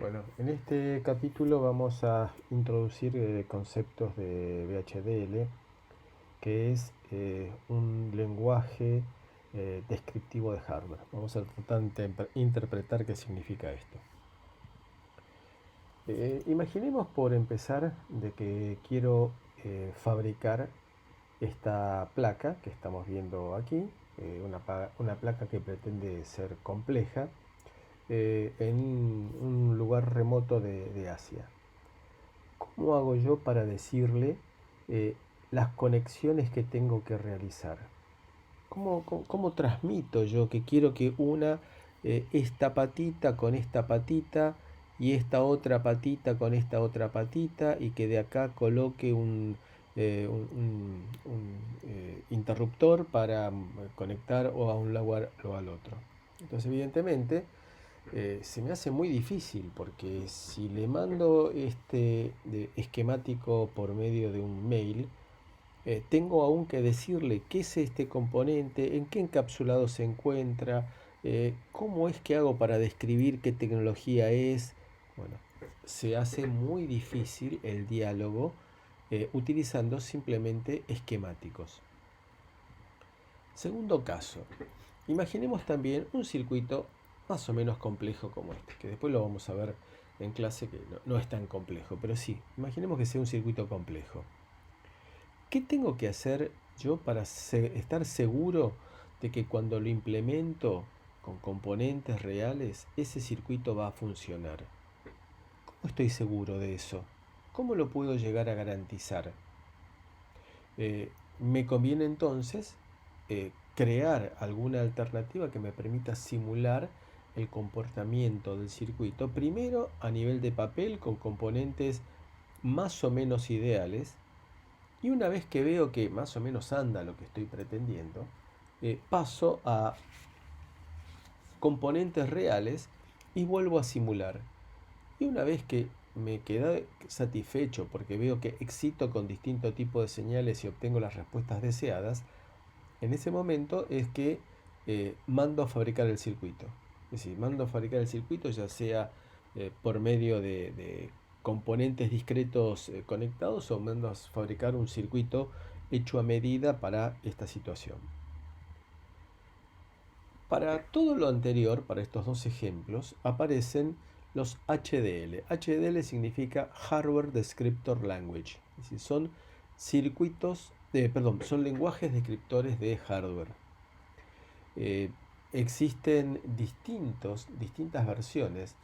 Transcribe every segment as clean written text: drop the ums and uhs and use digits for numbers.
Bueno, en este capítulo vamos a introducir conceptos de VHDL, que es un lenguaje descriptivo de hardware. Vamos a tratar de interpretar qué significa esto. Imaginemos por empezar de que quiero fabricar esta placa que estamos viendo aquí, una placa que pretende ser compleja en un lugar remoto de Asia. ¿Cómo hago yo para decirle eh, las conexiones que tengo que realizar? ¿Cómo transmito yo que quiero que una esta patita con esta patita y esta otra patita con esta otra patita y que de acá coloque un interruptor para conectar o a un lugar o al otro? Entonces, evidentemente, se me hace muy difícil porque si le mando este esquemático por medio de un mail, tengo aún que decirle qué es este componente, en qué encapsulado se encuentra, cómo es que hago para describir qué tecnología es. Bueno, se hace muy difícil el diálogo utilizando simplemente esquemáticos. Segundo caso, imaginemos también un circuito más o menos complejo como este, que después lo vamos a ver en clase que no es tan complejo, pero sí, imaginemos que sea un circuito complejo. ¿Qué tengo que hacer yo para estar seguro de que cuando lo implemento con componentes reales, ese circuito va a funcionar? ¿Cómo estoy seguro de eso? ¿Cómo lo puedo llegar a garantizar? Me conviene entonces crear alguna alternativa que me permita simular el comportamiento del circuito, primero a nivel de papel con componentes más o menos ideales, y una vez que veo que más o menos anda lo que estoy pretendiendo, paso a componentes reales y vuelvo a simular. Y una vez que me quedé satisfecho porque veo que excito con distinto tipo de señales y obtengo las respuestas deseadas, en ese momento es que mando a fabricar el circuito. Es decir, mando a fabricar el circuito ya sea por medio de componentes discretos conectados o mando a fabricar un circuito hecho a medida para esta situación. Para todo lo anterior, para estos dos ejemplos, aparecen los HDL. HDL significa Hardware Descriptor Language, es decir, son son lenguajes descriptores de hardware. Eh, Existen distintas versiones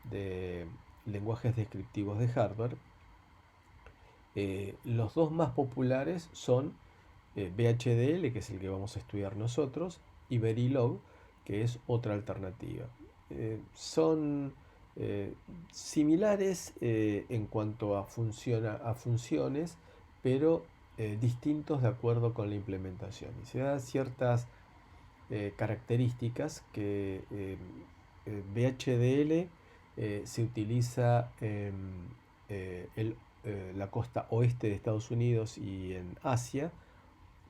de lenguajes descriptivos de hardware. Los dos más populares son VHDL, que es el que vamos a estudiar nosotros, y Verilog, que es otra alternativa. Son similares en cuanto a funciones, pero distintos de acuerdo con la implementación. Y se dan ciertas características que VHDL se utiliza en la costa oeste de Estados Unidos y en Asia,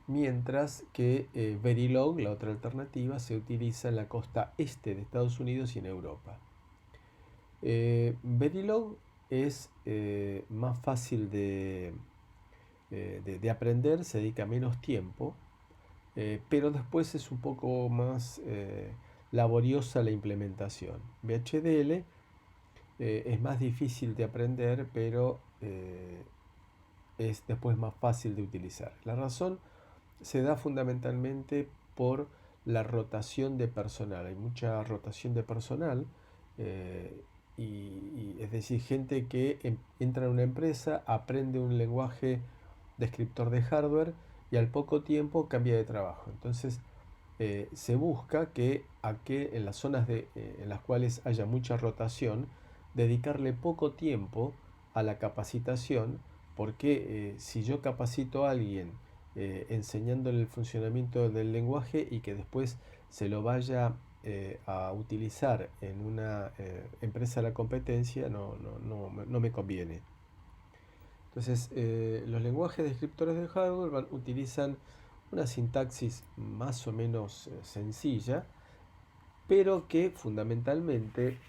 mientras que Verilog, la otra alternativa, se utiliza en la costa este de Estados Unidos y en Europa. Verilog es más fácil de aprender, se dedica menos tiempo, pero después es un poco más laboriosa la implementación. VHDL es más difícil de aprender, pero es después más fácil de utilizar. La razón se da fundamentalmente por la rotación de personal. Hay mucha rotación de personal, eh, es decir, gente que entra en una empresa, aprende un lenguaje descriptor de hardware y al poco tiempo cambia de trabajo. Entonces, se busca que en las zonas en las cuales haya mucha rotación, dedicarle poco tiempo a la capacitación, porque si yo capacito a alguien enseñándole el funcionamiento del lenguaje y que después se lo vaya a utilizar en una empresa de la competencia, no me conviene. Entonces, los lenguajes descriptores de hardware utilizan una sintaxis más o menos sencilla, pero que fundamentalmente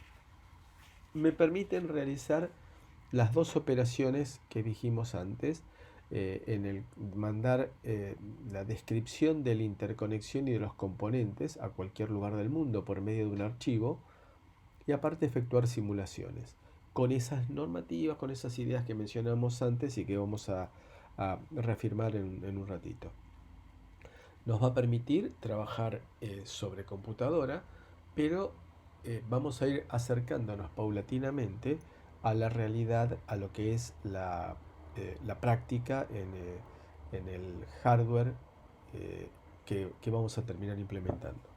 me permiten realizar las dos operaciones que dijimos antes, en el mandar la descripción de la interconexión y de los componentes a cualquier lugar del mundo por medio de un archivo, y aparte efectuar simulaciones con esas normativas, con esas ideas que mencionamos antes y que vamos a reafirmar en un ratito. Nos va a permitir trabajar sobre computadora, pero vamos a ir acercándonos paulatinamente a la realidad, a lo que es la práctica en el hardware que vamos a terminar implementando.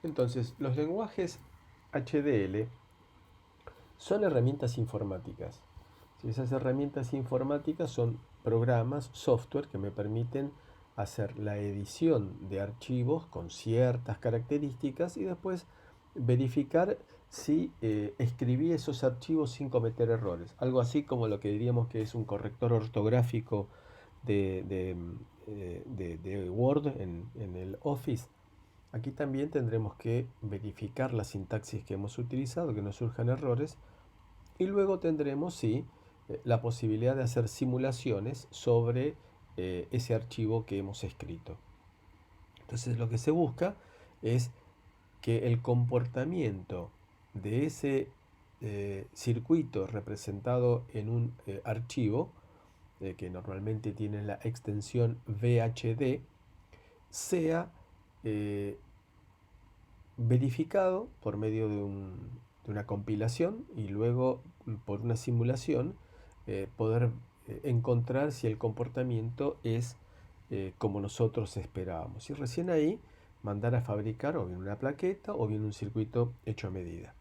Entonces, los lenguajes HDL son herramientas informáticas. Esas herramientas informáticas son programas, software que me permiten hacer la edición de archivos con ciertas características y después verificar si escribí esos archivos sin cometer errores. Algo así como lo que diríamos que es un corrector ortográfico de Word en el Office. Aquí también tendremos que verificar la sintaxis que hemos utilizado, que no surjan errores, y luego tendremos, sí, la posibilidad de hacer simulaciones sobre ese archivo que hemos escrito. Entonces lo que se busca es que el comportamiento de ese circuito representado en un archivo, que normalmente tiene la extensión VHD, sea verificado por medio de una compilación y luego por una simulación poder encontrar si el comportamiento es como nosotros esperábamos. Y recién ahí mandar a fabricar o bien una plaqueta o bien un circuito hecho a medida.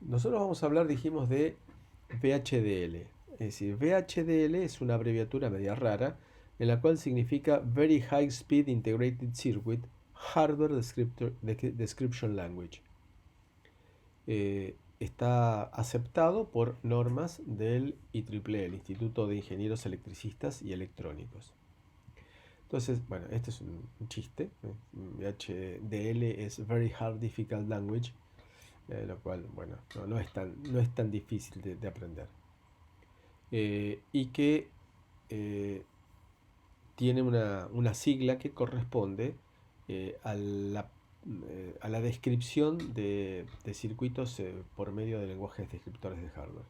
Nosotros vamos a hablar, dijimos, de VHDL. Es decir, VHDL es una abreviatura media rara en la cual significa Very High Speed Integrated Circuit Hardware Description Language. Está aceptado por normas del IEEE, el Instituto de Ingenieros Electricistas y Electrónicos. Entonces, bueno, este es un chiste. VHDL es Very Hard Difficult Language, lo cual, bueno, no es tan difícil de aprender. Y que tiene una sigla que corresponde a la descripción de circuitos por medio de lenguajes descriptores de hardware.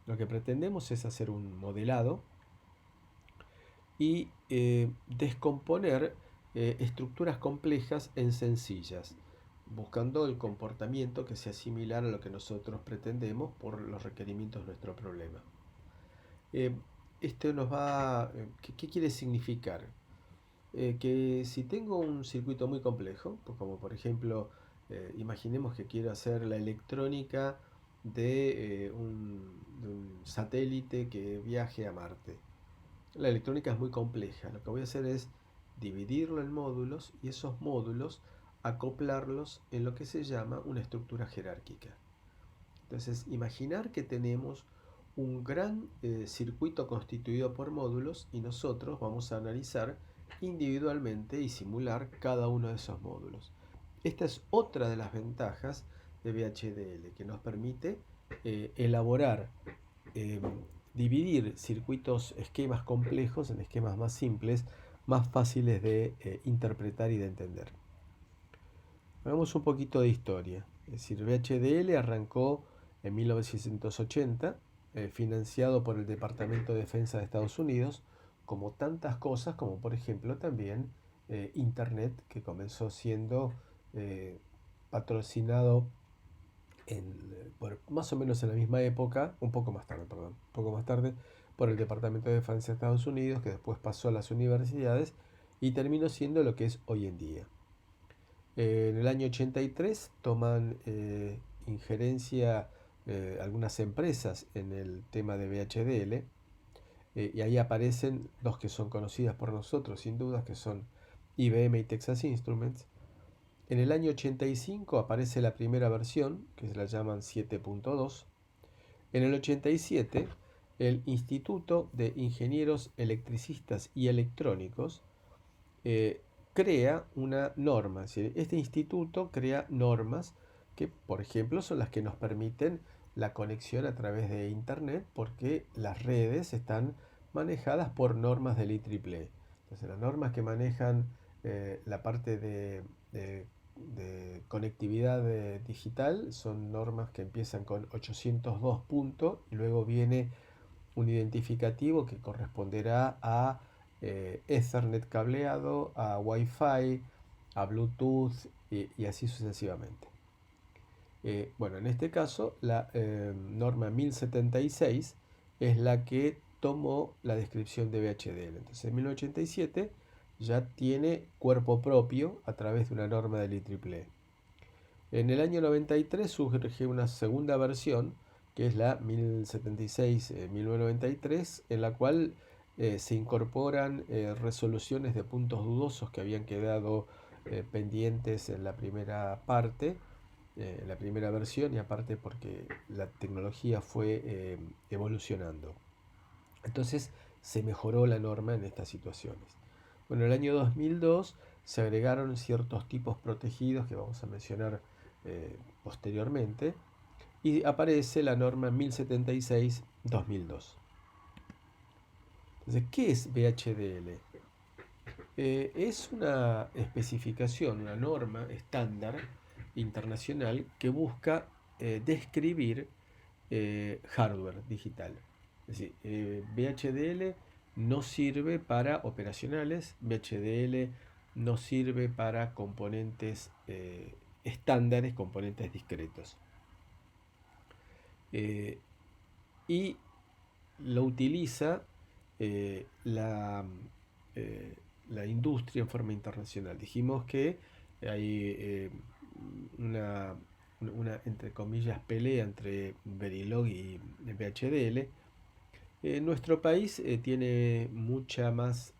Lo que pretendemos es hacer un modelado y descomponer estructuras complejas en sencillas, buscando el comportamiento que sea similar a lo que nosotros pretendemos por los requerimientos de nuestro problema. Esto nos va... ¿Qué quiere significar? Que si tengo un circuito muy complejo, pues como por ejemplo, imaginemos que quiero hacer la electrónica de un satélite que viaje a Marte. La electrónica es muy compleja. Lo que voy a hacer es dividirlo en módulos y esos módulos acoplarlos en lo que se llama una estructura jerárquica. Entonces, imaginar que tenemos un gran circuito constituido por módulos y nosotros vamos a analizar individualmente y simular cada uno de esos módulos. Esta es otra de las ventajas de VHDL, que nos permite elaborar, dividir circuitos, esquemas complejos en esquemas más simples, más fáciles de interpretar y de entender. Hagamos un poquito de historia. Es decir, VHDL arrancó en 1980, financiado por el Departamento de Defensa de Estados Unidos, como tantas cosas, como por ejemplo también Internet, que comenzó siendo patrocinado más o menos en la misma época, un poco más tarde, por el Departamento de Defensa de Estados Unidos, que después pasó a las universidades y terminó siendo lo que es hoy en día. En el año 83 toman injerencia algunas empresas en el tema de VHDL, y ahí aparecen dos que son conocidas por nosotros sin dudas, que son IBM y Texas Instruments. En el año 85 aparece la primera versión, que se la llaman 7.2. En el 87 el Instituto de Ingenieros Electricistas y Electrónicos crea una norma. Es decir, este instituto crea normas que, por ejemplo, son las que nos permiten la conexión a través de Internet, porque las redes están manejadas por normas del IEEE. Entonces, las normas que manejan la parte de- de conectividad digital son normas que empiezan con 802 puntos y luego viene un identificativo que corresponderá a Ethernet cableado, a Wi-Fi, a Bluetooth y así sucesivamente. Bueno, en este caso la norma 1076 es la que tomó la descripción de VHDL. Entonces en 1987 ya tiene cuerpo propio a través de una norma del IEEE. En el año 93 surge una segunda versión, que es la 1076-1993, en la cual se incorporan resoluciones de puntos dudosos que habían quedado pendientes en la primera parte, en la primera versión, y aparte porque la tecnología fue evolucionando. Entonces se mejoró la norma en estas situaciones. Bueno, en el año 2002 se agregaron ciertos tipos protegidos que vamos a mencionar posteriormente, y aparece la norma 1076-2002. Entonces, ¿qué es VHDL? Es una especificación, una norma estándar internacional que busca describir hardware digital. Es decir, VHDL no sirve para operacionales, VHDL no sirve para componentes estándares, componentes discretos. Eh, y lo utiliza eh, eh, la industria en forma internacional. Dijimos que hay una, entre comillas, pelea entre Verilog y VHDL. Nuestro país tiene mucho más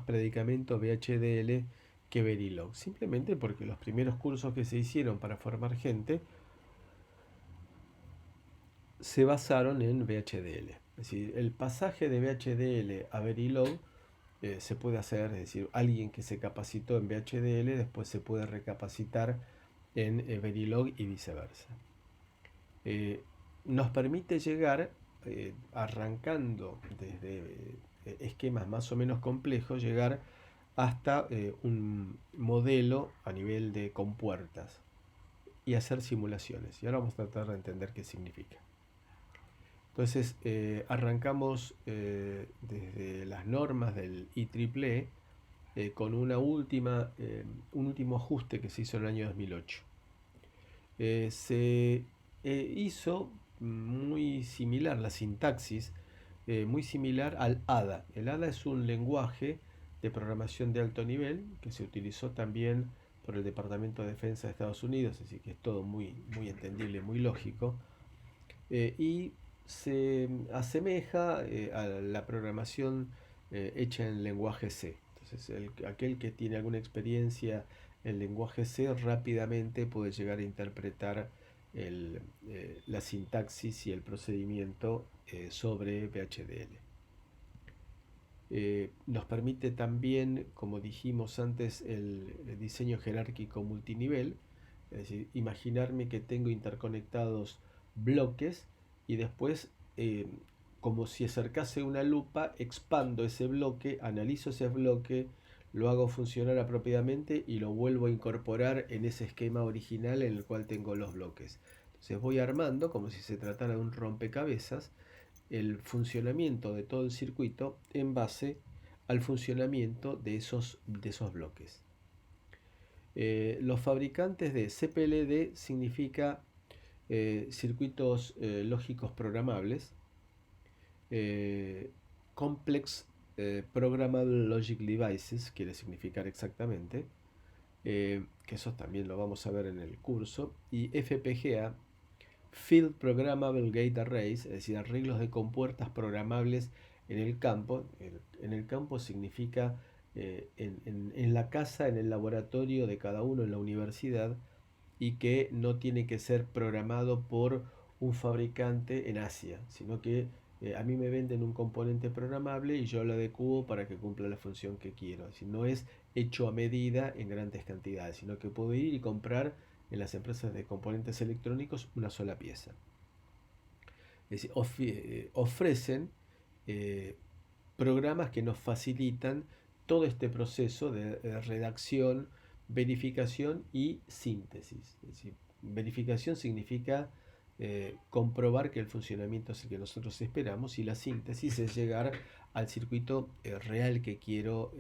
predicamento VHDL que Verilog, simplemente porque los primeros cursos que se hicieron para formar gente se basaron en VHDL. Es decir, el pasaje de VHDL a Verilog se puede hacer, es decir, alguien que se capacitó en VHDL después se puede recapacitar en Verilog y viceversa. Nos permite llegar, arrancando desde esquemas más o menos complejos, llegar hasta un modelo a nivel de compuertas y hacer simulaciones. Y ahora vamos a tratar de entender qué significa. Entonces arrancamos desde las normas del IEEE con un último ajuste que se hizo en el año 2008. Se hizo muy similar la sintaxis, muy similar al ADA. El ADA es un lenguaje de programación de alto nivel que se utilizó también por el Departamento de Defensa de Estados Unidos, así que es todo muy entendible, muy lógico. Y se asemeja a la programación hecha en lenguaje C. Entonces, aquel que tiene alguna experiencia en lenguaje C rápidamente puede llegar a interpretar la sintaxis y el procedimiento sobre VHDL. Nos permite también, como dijimos antes, el diseño jerárquico multinivel, es decir, imaginarme que tengo interconectados bloques y después, como si acercase una lupa, expando ese bloque, analizo ese bloque, lo hago funcionar apropiadamente y lo vuelvo a incorporar en ese esquema original en el cual tengo los bloques. Entonces voy armando, como si se tratara de un rompecabezas, el funcionamiento de todo el circuito en base al funcionamiento de esos bloques. Los fabricantes de CPLD significa circuitos lógicos programables, Complex Programmable Logic Devices, quiere significar exactamente, que eso también lo vamos a ver en el curso, y FPGA, Field Programmable Gate Arrays, es decir, arreglos de compuertas programables en el campo. En el campo significa en la casa, en el laboratorio de cada uno, en la universidad, y que no tiene que ser programado por un fabricante en Asia, sino que a mí me venden un componente programable y yo lo adecuo para que cumpla la función que quiero. Es decir, no es hecho a medida en grandes cantidades, sino que puedo ir y comprar en las empresas de componentes electrónicos una sola pieza. Es decir, ofrecen eh, programas que nos facilitan todo este proceso de redacción, verificación y síntesis. Es decir, verificación significa comprobar que el funcionamiento es el que nosotros esperamos, y la síntesis es llegar al circuito real que quiero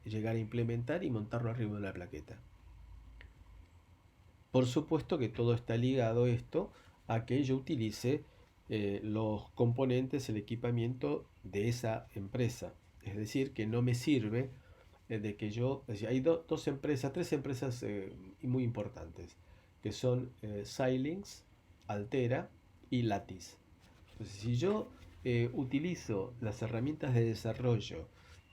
llegar a implementar y montarlo arriba de una plaqueta. Por supuesto que todo está ligado esto a que yo utilice los componentes, el equipamiento de esa empresa. Es decir, que no me sirve de que yo... Es decir, hay dos empresas, tres empresas muy importantes, que son Xilinx, Altera y Lattice. Entonces, si yo utilizo las herramientas de desarrollo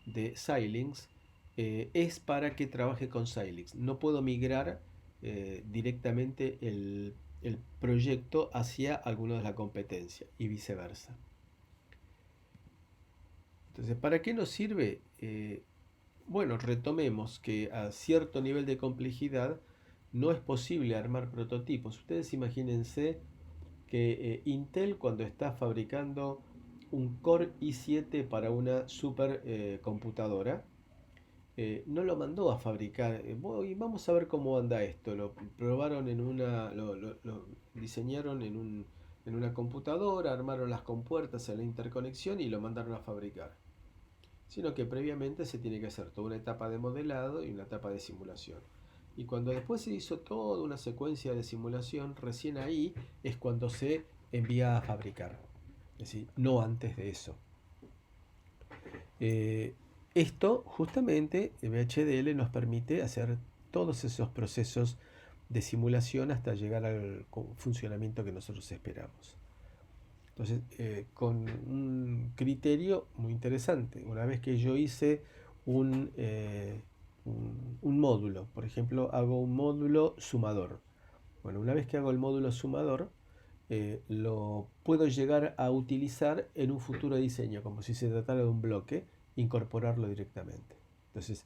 de Xilinx, es para que trabaje con Xilinx. No puedo migrar directamente el proyecto hacia alguno de la competencia y viceversa. Entonces, ¿para qué nos sirve? Bueno, retomemos que a cierto nivel de complejidad no es posible armar prototipos. Ustedes imagínense que Intel, cuando está fabricando un Core i7 para una super computadora, no lo mandó a fabricar. Vamos a ver cómo anda esto. Lo probaron en una, lo diseñaron en una computadora, armaron las compuertas en la interconexión y lo mandaron a fabricar. Sino que previamente se tiene que hacer toda una etapa de modelado y una etapa de simulación. Y cuando después se hizo toda una secuencia de simulación, recién ahí es cuando se envía a fabricar. Es decir, no antes de eso. Esto justamente VHDL nos permite hacer todos esos procesos de simulación hasta llegar al funcionamiento que nosotros esperamos. Entonces, con un criterio muy interesante, una vez que yo hice un módulo, por ejemplo, hago un módulo sumador. Bueno, una vez que hago el módulo sumador, lo puedo llegar a utilizar en un futuro diseño, como si se tratara de un bloque, incorporarlo directamente. Entonces,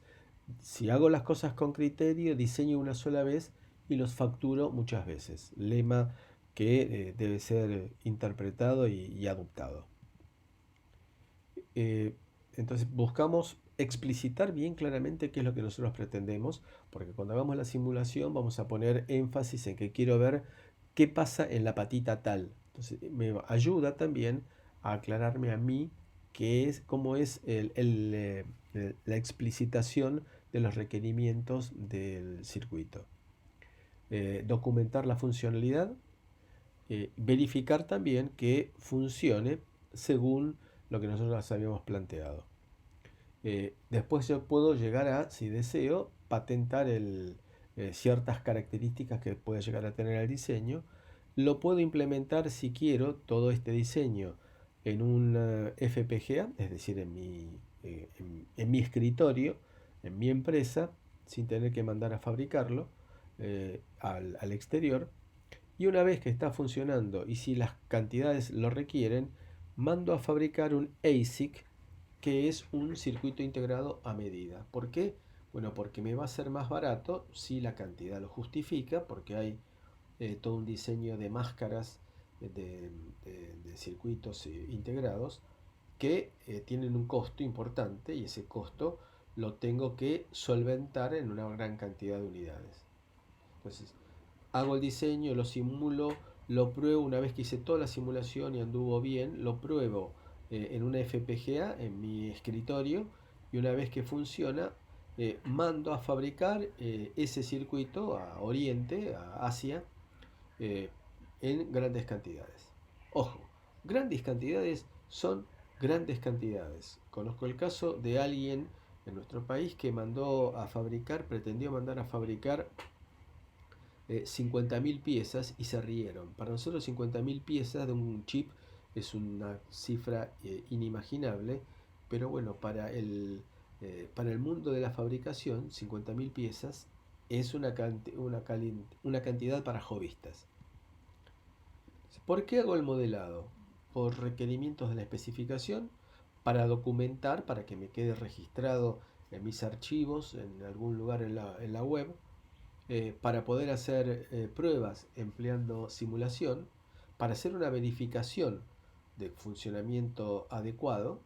si hago las cosas con criterio, diseño una sola vez y los facturo muchas veces. Lema que debe ser interpretado y adoptado. Entonces buscamos explicitar bien claramente qué es lo que nosotros pretendemos, porque cuando hagamos la simulación vamos a poner énfasis en que quiero ver qué pasa en la patita tal. Entonces me ayuda también a aclararme a mí cómo es la explicitación de los requerimientos del circuito. Documentar la funcionalidad, verificar también que funcione según lo que nosotros habíamos planteado. Después yo puedo llegar a, si deseo, patentar ciertas características que pueda llegar a tener el diseño. Lo puedo implementar, si quiero, todo este diseño en un FPGA, es decir, en mi escritorio, en mi empresa, sin tener que mandar a fabricarlo al exterior. Y una vez que está funcionando y si las cantidades lo requieren, mando a fabricar un ASIC, que es un circuito integrado a medida. ¿Por qué? Bueno, porque me va a ser más barato si la cantidad lo justifica, porque hay todo un diseño de máscaras de circuitos integrados que tienen un costo importante, y ese costo lo tengo que solventar en una gran cantidad de unidades. Entonces, hago el diseño, lo simulo, lo pruebo. Una vez que hice toda la simulación y anduvo bien, lo pruebo en una FPGA en mi escritorio, y una vez que funciona, mando a fabricar ese circuito a Oriente, a Asia, eh, en grandes cantidades. Ojo, grandes cantidades son grandes cantidades. Conozco el caso de alguien en nuestro país que pretendió mandar a fabricar 50.000 piezas y se rieron. Para nosotros 50.000 piezas de un chip es una cifra inimaginable, pero bueno, para el mundo de la fabricación, 50.000 piezas es una cantidad para hobbyistas. ¿Por qué hago el modelado? Por requerimientos de la especificación, para documentar, para que me quede registrado mis archivos en algún lugar en la web, para poder hacer pruebas empleando simulación, para hacer una verificación de funcionamiento adecuado,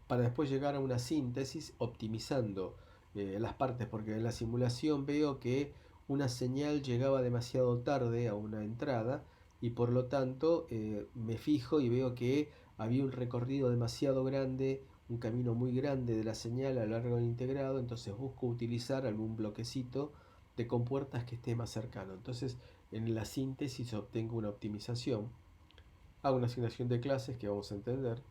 para después llegar a una síntesis optimizando las partes, porque en la simulación veo que una señal llegaba demasiado tarde a una entrada y por lo tanto me fijo y veo que había un recorrido demasiado grande, un camino muy grande de la señal a lo largo del integrado, entonces busco utilizar algún bloquecito de compuertas que esté más cercano. Entonces en la síntesis obtengo una optimización, hago una asignación de clases que vamos a entender,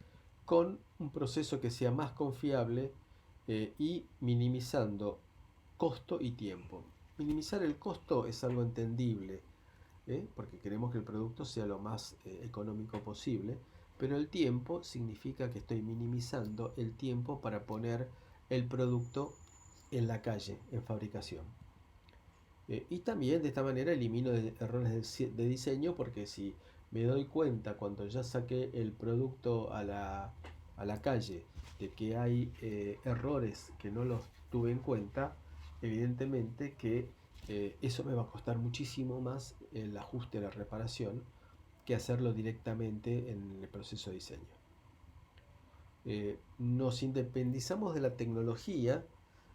con un proceso que sea más confiable y minimizando costo y tiempo. Minimizar el costo es algo entendible, porque queremos que el producto sea lo más económico posible, pero el tiempo significa que estoy minimizando el tiempo para poner el producto en la calle, en fabricación. Y también de esta manera elimino errores de diseño, porque si me doy cuenta cuando ya saqué el producto a la calle de que hay errores que no los tuve en cuenta, evidentemente que eso me va a costar muchísimo más el ajuste, la reparación, que hacerlo directamente en el proceso de diseño. Nos independizamos de la tecnología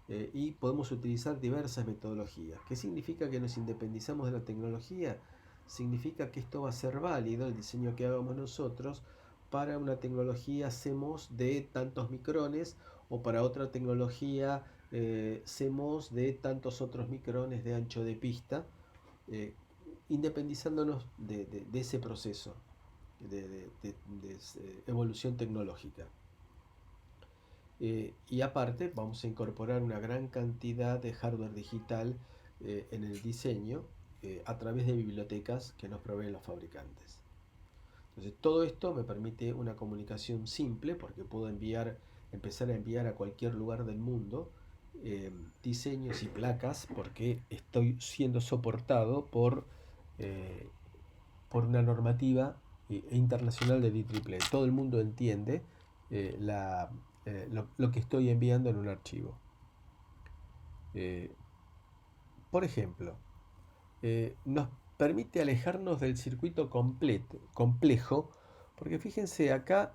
y podemos utilizar diversas metodologías. ¿Qué significa que nos independizamos de la tecnología? Significa que esto va a ser válido, el diseño que hagamos nosotros, para una tecnología CMOS de tantos micrones, o para otra tecnología CMOS de tantos otros micrones de ancho de pista, eh, independizándonos de ese proceso de evolución tecnológica. Y aparte vamos a incorporar una gran cantidad de hardware digital en el diseño a través de bibliotecas que nos proveen los fabricantes. Entonces todo esto me permite una comunicación simple, porque puedo empezar a enviar a cualquier lugar del mundo diseños y placas, porque estoy siendo soportado por una normativa internacional de IEEE. Todo el mundo entiende lo que estoy enviando en un archivo. Por ejemplo, nos permite alejarnos del circuito complejo, porque fíjense acá,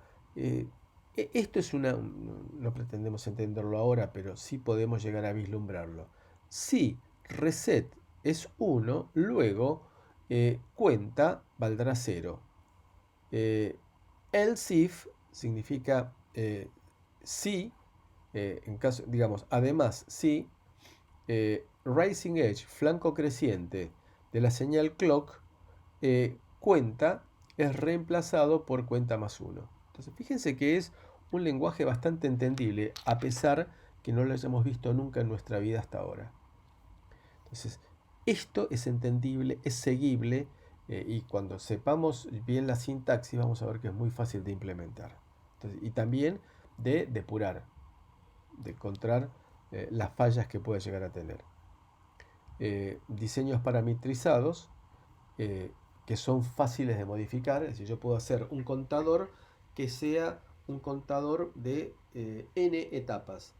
esto es no pretendemos entenderlo ahora, pero sí podemos llegar a vislumbrarlo. Si reset es 1, luego cuenta valdrá 0. Else if significa si, en caso, digamos, además, si rising edge, flanco creciente de la señal clock, cuenta es reemplazado por cuenta más 1. Entonces, fíjense que es un lenguaje bastante entendible, a pesar que no lo hayamos visto nunca en nuestra vida hasta ahora. Entonces, esto es entendible, es seguible, y cuando sepamos bien la sintaxis vamos a ver que es muy fácil de implementar. Entonces, y también de depurar, de encontrar las fallas que puede llegar a tener. Diseños parametrizados que son fáciles de modificar, es decir, yo puedo hacer un contador que sea un contador de n etapas.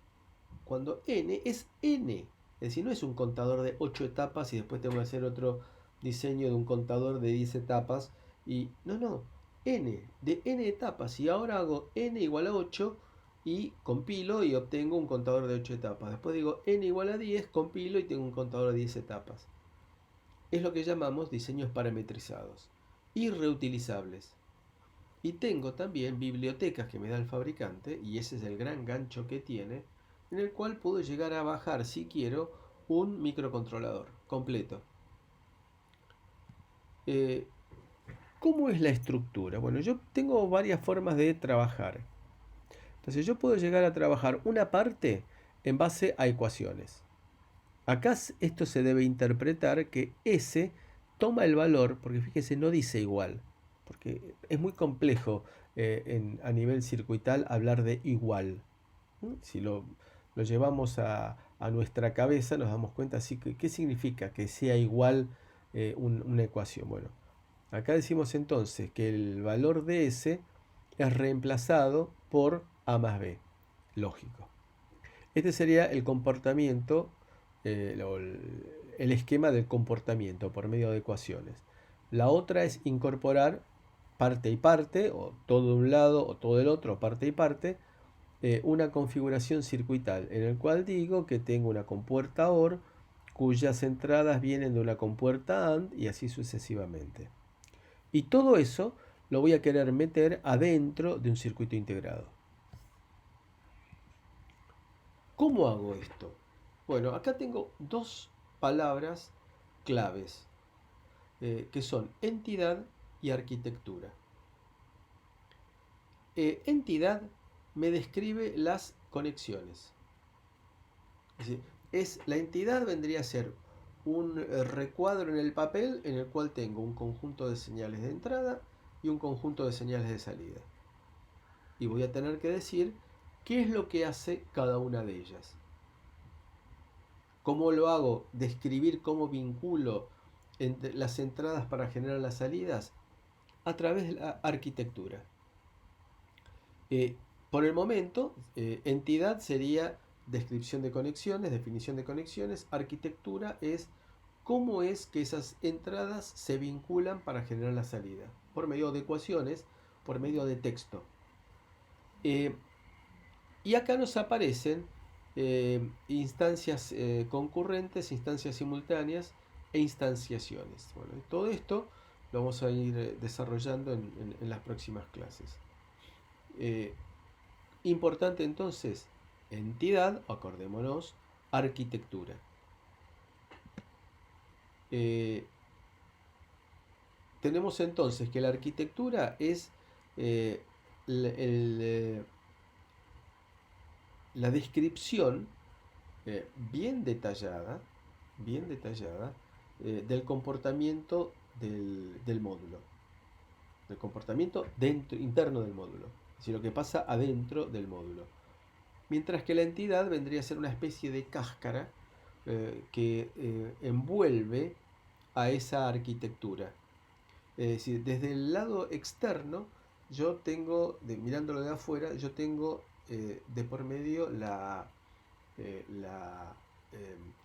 Cuando n es n, es decir, no es un contador de 8 etapas y después tengo que hacer otro diseño de un contador de 10 etapas. Y no, n, de n etapas. Y ahora hago n igual a 8 y compilo y obtengo un contador de 8 etapas. Después digo n igual a 10, compilo y tengo un contador de 10 etapas. Es lo que llamamos diseños parametrizados y reutilizables. Y tengo también bibliotecas que me da el fabricante, y ese es el gran gancho que tiene, en el cual puedo llegar a bajar, si quiero, un microcontrolador completo. ¿Cómo es la estructura? Bueno, yo tengo varias formas de trabajar. Entonces yo puedo llegar a trabajar una parte en base a ecuaciones. Acá esto se debe interpretar que S toma el valor, porque fíjese, no dice igual, porque es muy complejo a nivel circuital hablar de igual. Si lo llevamos a nuestra cabeza, nos damos cuenta, así que, ¿qué significa que sea igual una ecuación? Bueno, acá decimos entonces que el valor de S es reemplazado por A más B, lógico. Este sería el comportamiento, el esquema del comportamiento por medio de ecuaciones. La otra es incorporar parte y parte, o todo de un lado o todo del otro, parte y parte, una configuración circuital en el cual digo que tengo una compuerta OR cuyas entradas vienen de una compuerta AND y así sucesivamente. Y todo eso lo voy a querer meter adentro de un circuito integrado. ¿Cómo hago esto? Bueno, acá tengo dos palabras claves que son entidad y arquitectura. Entidad me describe las conexiones. Es decir, la entidad vendría a ser un recuadro en el papel en el cual tengo un conjunto de señales de entrada y un conjunto de señales de salida. Y voy a tener que decir qué es lo que hace cada una de ellas. ¿Cómo lo hago? Describir cómo vinculo entre las entradas para generar las salidas a través de la arquitectura. Por el momento, entidad sería descripción de conexiones, definición de conexiones. Arquitectura es cómo es que esas entradas se vinculan para generar la salida. Por medio de ecuaciones, por medio de texto. Y acá nos aparecen instancias concurrentes, instancias simultáneas e instanciaciones. Bueno, todo esto lo vamos a ir desarrollando en las próximas clases. Importante entonces, entidad, acordémonos, arquitectura. Tenemos entonces que la arquitectura es la descripción bien detallada del comportamiento del módulo, del comportamiento interno del módulo, es decir, lo que pasa adentro del módulo. Mientras que la entidad vendría a ser una especie de cáscara que envuelve a esa arquitectura. Es decir, desde el lado externo, yo tengo, mirándolo de afuera, yo tengo de por medio la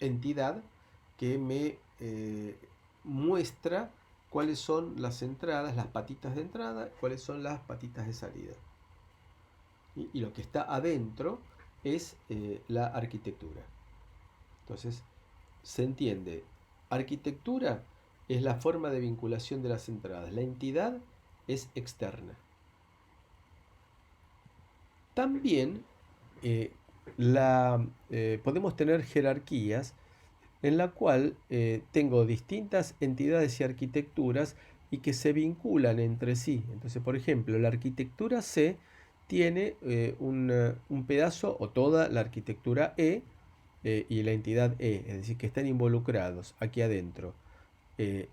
entidad que me muestra cuáles son las entradas, las patitas de entrada, cuáles son las patitas de salida. Y lo que está adentro es la arquitectura. Entonces, se entiende, arquitectura es la forma de vinculación de las entradas, la entidad es externa. También podemos tener jerarquías en la cual tengo distintas entidades y arquitecturas y que se vinculan entre sí. Entonces, por ejemplo, la arquitectura C tiene un pedazo o toda la arquitectura E y la entidad E, es decir, que están involucrados aquí adentro. Y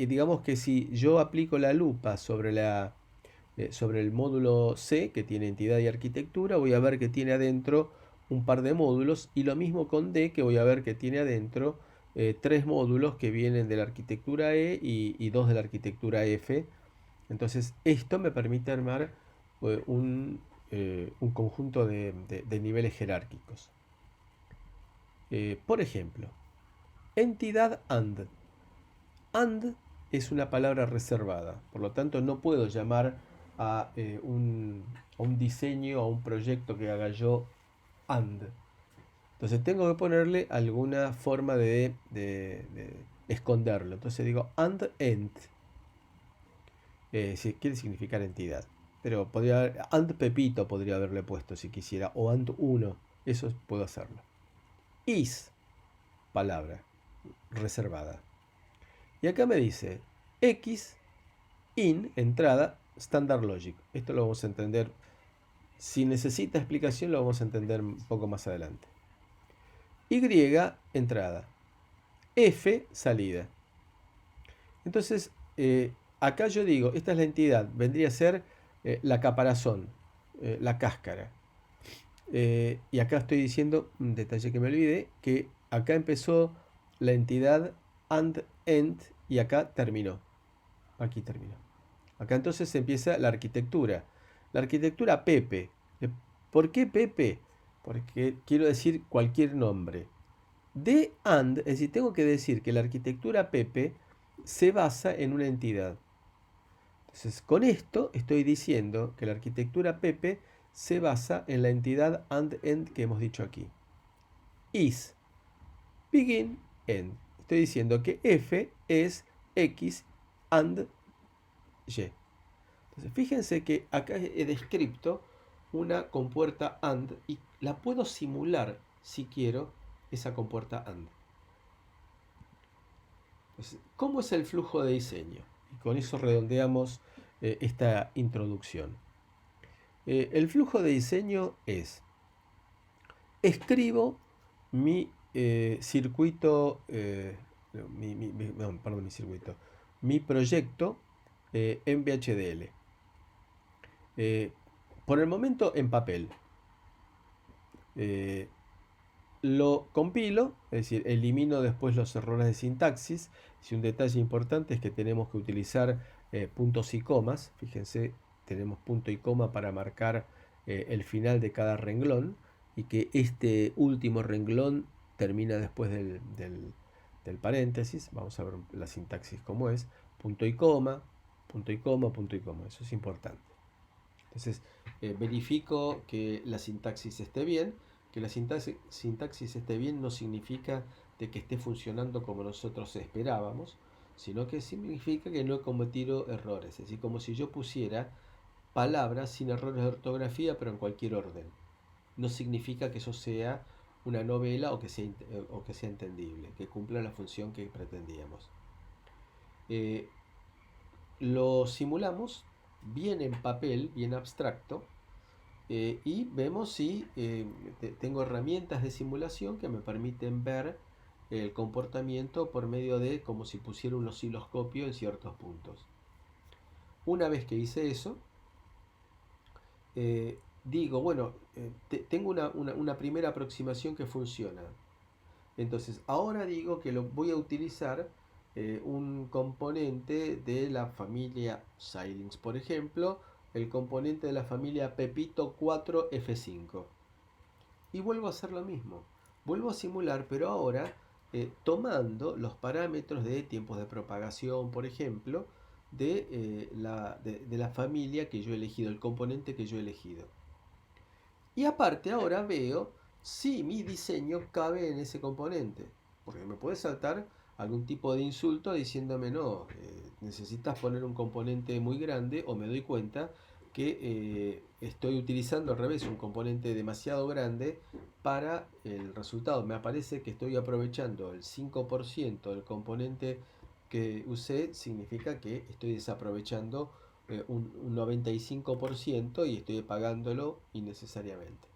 digamos que si yo aplico la lupa sobre el módulo C, que tiene entidad y arquitectura, voy a ver que tiene adentro un par de módulos, y lo mismo con D, que voy a ver que tiene adentro 3 módulos que vienen de la arquitectura E y 2 de la arquitectura F. Entonces esto me permite armar un conjunto de niveles jerárquicos. Por ejemplo, entidad AND. AND es una palabra reservada, por lo tanto no puedo llamar a un diseño, a un proyecto que haga yo AND. Entonces tengo que ponerle alguna forma de esconderlo. Entonces digo AND ENT. Si quiere significar entidad. Pero AND Pepito podría haberle puesto si quisiera. O AND 1. Eso puedo hacerlo. IS. Palabra reservada. Y acá me dice X in, entrada, Standard Logic. Esto lo vamos a entender. Si necesita explicación, lo vamos a entender un poco más adelante. Y, entrada. F, salida. Entonces, acá yo digo, esta es la entidad. Vendría a ser la caparazón, la cáscara. Y acá estoy diciendo, un detalle que me olvidé, que acá empezó la entidad AND, ENT, y acá terminó. Aquí terminó. Acá entonces empieza la arquitectura. La arquitectura Pepe. ¿Por qué Pepe? porque quiero decir cualquier nombre. De and, es decir, tengo que decir que la arquitectura Pepe se basa en una entidad. Entonces, con esto estoy diciendo que la arquitectura Pepe se basa en la entidad and end que hemos dicho aquí. Is, begin, end. Estoy diciendo que F es X and Y. Entonces, fíjense que acá he descrito una compuerta AND y la puedo simular, si quiero, esa compuerta AND. Entonces, ¿cómo es el flujo de diseño? Y con eso redondeamos esta introducción. El flujo de diseño es, escribo mi circuito, mi proyecto en VHDL. Por el momento en papel. Lo compilo, es decir, elimino después los errores de sintaxis. Si un detalle importante es que tenemos que utilizar puntos y comas. Fíjense, tenemos punto y coma para marcar el final de cada renglón y que este último renglón termina después del paréntesis. Vamos a ver la sintaxis como es. Punto y coma, punto y coma, punto y coma. Eso es importante. Entonces, verifico que la sintaxis esté bien. Que la sintaxis esté bien no significa de que esté funcionando como nosotros esperábamos, sino que significa que no he cometido errores. Es decir, como si yo pusiera palabras sin errores de ortografía, pero en cualquier orden. No significa que eso sea una novela o que sea entendible, que cumpla la función que pretendíamos. Lo simulamos bien en papel, bien abstracto, y vemos si tengo herramientas de simulación que me permiten ver el comportamiento por medio de como si pusiera un osciloscopio en ciertos puntos. Una vez que hice eso, digo, bueno, tengo una primera aproximación que funciona. Entonces, ahora digo que voy a utilizar un componente de la familia Xilinx, por ejemplo, el componente de la familia Pepito 4F5. Y vuelvo a hacer lo mismo. Vuelvo a simular, pero ahora tomando los parámetros de tiempos de propagación, por ejemplo, de la familia que yo he elegido, el componente que yo he elegido. Y aparte ahora veo si mi diseño cabe en ese componente. Porque me puede saltar algún tipo de insulto diciéndome no, necesitas poner un componente muy grande, o me doy cuenta que estoy utilizando al revés un componente demasiado grande para el resultado. Me aparece que estoy aprovechando el 5% del componente que usé, significa que estoy desaprovechando un 95% y estoy pagándolo innecesariamente.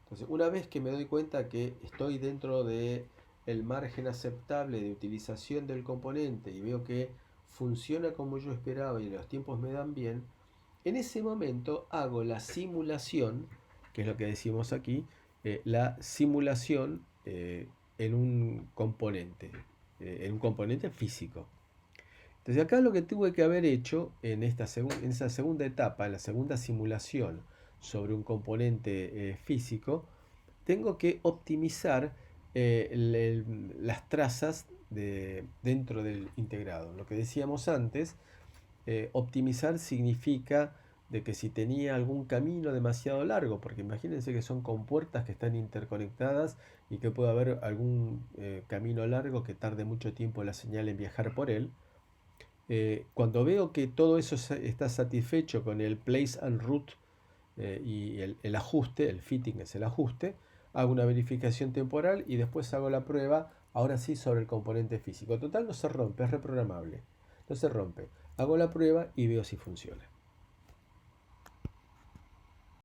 Entonces, una vez que me doy cuenta que estoy dentro de el margen aceptable de utilización del componente y veo que funciona como yo esperaba y los tiempos me dan bien, en ese momento hago la simulación, que es lo que decimos aquí, la simulación en un componente físico. Entonces acá lo que tuve que haber hecho en esa segunda etapa, en la segunda simulación sobre un componente físico, tengo que optimizar las trazas dentro del integrado. Lo que decíamos antes, optimizar significa de que si tenía algún camino demasiado largo, porque imagínense que son compuertas que están interconectadas y que puede haber algún camino largo que tarde mucho tiempo la señal en viajar por él. Cuando veo que todo eso está satisfecho con el place and route y el ajuste, el fitting es el ajuste, hago una verificación temporal y después hago la prueba, ahora sí, sobre el componente físico. Total, no se rompe, es reprogramable. No se rompe. Hago la prueba y veo si funciona.